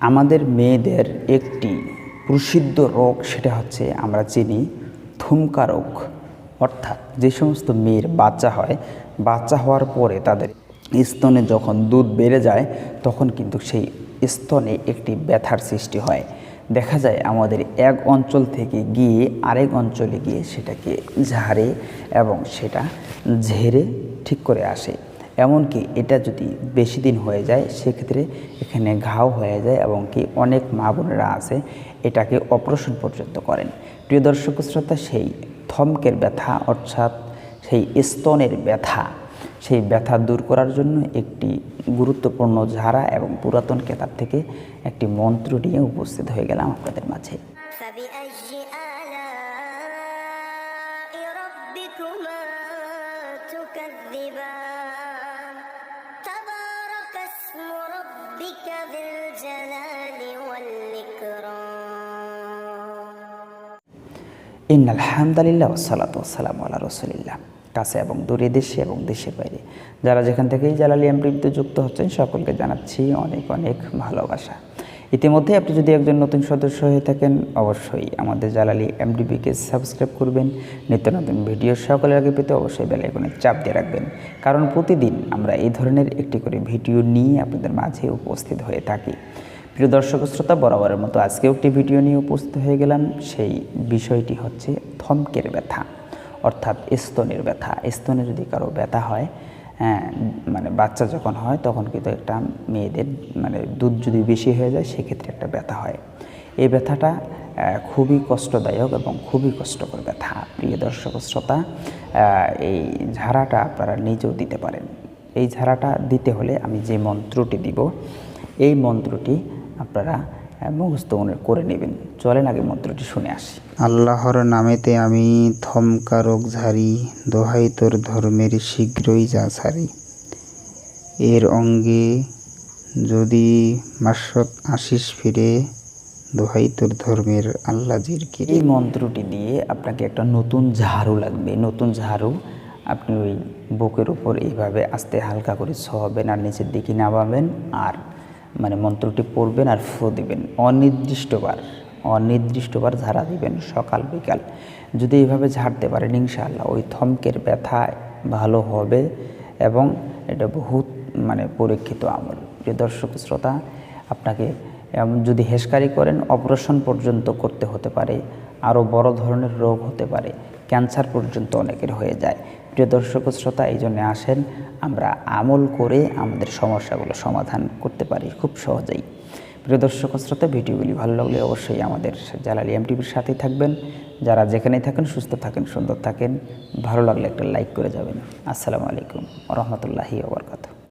আমাদের মেয়েদের একটি প্রসিদ্ধ রোগ, সেটা হচ্ছে আমরা চিনি থুমকা রোগ। অর্থাৎ যে সমস্ত মেয়ের বাচ্চা হয়, বাচ্চা হওয়ার পরে তাদের স্তনে যখন দুধ বেড়ে যায় তখন কিন্তু সেই স্তনে একটি ব্যথার সৃষ্টি হয়। দেখা যায় আমাদের এক অঞ্চল থেকে গিয়ে আরেক অঞ্চলে গিয়ে সেটাকে ঝাড়ে এবং সেটা ঝেড়ে ঠিক করে আসে। এমনকি এটা যদি বেশি দিন হয়ে যায় সেক্ষেত্রে এখানে ঘাও হয়ে যায় এবং কি অনেক মা বোনেরা আছে এটাকে অপারেশন পর্যন্ত করেন। প্রিয় দর্শক শ্রোতা, সেই থমকের ব্যথা অর্থাৎ সেই স্তনের ব্যথা, সেই ব্যথা দূর করার জন্য একটি গুরুত্বপূর্ণ ঝাড়া এবং পুরাতন কেতাব থেকে একটি মন্ত্র নিয়ে উপস্থিত হয়ে গেলাম আপনাদের মাঝে। ইন্নাল হামদুলিল্লাহ ওয়াসসালাতু ওয়াসসালামু আলা রাসূলিল্লাহ। কাছে এবং দূরে, দেশে এবং দেশের বাইরে যারা যেখান থেকেই জালালী এমটিভিতে যুক্ত হচ্ছেন সকলকে জানাচ্ছি অনেক অনেক ভালোবাসা। ইতিমধ্যে আপনি যদি একজন নতুন সদস্য হয়ে থাকেন অবশ্যই আমাদের জালালী এমটিভিকে সাবস্ক্রাইব করবেন। নিত্য নতুন ভিডিও সকলের আগে পেতে অবশ্যই বেল আইকনে চাপ দিয়ে রাখবেন, কারণ প্রতিদিন আমরা এই ধরনের একটি করে ভিডিও নিয়ে আপনাদের মাঝে উপস্থিত হয়ে থাকি। প্রিয় দর্শক শ্রোতা, বরাবরের মতো আজকেও একটি ভিডিও নিয়ে উপস্থিত হয়ে গেলাম। সেই বিষয়টি হচ্ছে থমকের ব্যথা অর্থাৎ স্তনের ব্যথা। স্তনে যদি কারো ব্যথা হয়, মানে বাচ্চা যখন হয় তখন কিন্তু একটা মেয়েদের দুধ যদি বেশি হয়ে যায় সেক্ষেত্রে একটা ব্যথা হয়। এই ব্যথাটা খুবই কষ্টদায়ক এবং খুবই কষ্টকর ব্যথা। প্রিয় দর্শক শ্রোতা, এই ঝাড়াটা আপনারা নিজেও দিতে পারেন। এই ঝাড়াটা দিতে হলে আমি যে মন্ত্রটি দিব এই মন্ত্রটি আপনারা মুখস্থ করে নেবেন। চলেন আগে মন্ত্রটি শুনে আসি। আল্লাহর নামেতে আমি থমকা রোগ ঝাড়ি, দোহাই তোর ধর্মের শীঘ্রই যা ছাড়ি। এর অঙ্গে যদি মাসত আসিস ফিরে, দোহাই তোর ধর্মের আল্লাজির কি। এই মন্ত্রটি দিয়ে আপনাকে একটা নতুন ঝাড়ু লাগবে। নতুন ঝাড়ু আপনি ওই বুকের উপর এইভাবে আস্তে হালকা করে ছোঁয়াবেন আর নিচের দিকে নামাবেন আর মন্ত্রটি পড়বেন আর ফু দিবেন। অনির্দিষ্টবার ঝাড়া দিবেন সকাল বিকাল। যদি এইভাবে ঝাড়তে পারেন ইনশাআল্লাহ ওই থমকের ব্যথা ভালো হবে এবং এটা বহুত পরীক্ষিত আমল। প্রিয় দর্শক শ্রোতা, আপনাকে যদি হেসকারি করেন অপারেশন পর্যন্ত করতে হতে পারে, আরও বড় ধরনের রোগ হতে পারে, ক্যান্সার পর্যন্ত অনেকের হয়ে যায়। প্রিয় দর্শক শ্রোতা, এই জন্যে আসেন আমরা আমল করে আমাদের সমস্যাগুলো সমাধান করতে পারি খুব সহজেই। প্রিয় দর্শক শ্রোতা, ভিডিওগুলি ভালো লাগলে অবশ্যই আমাদের জালালী এমটিভির সাথেই থাকবেন। যারা যেখানেই থাকেন সুস্থ থাকেন, সুন্দর থাকেন। ভালো লাগলে একটা লাইক করে যাবেন। আসসালামু আলাইকুম ওয়া রাহমাতুল্লাহি ওয়া বারাকাতুহু।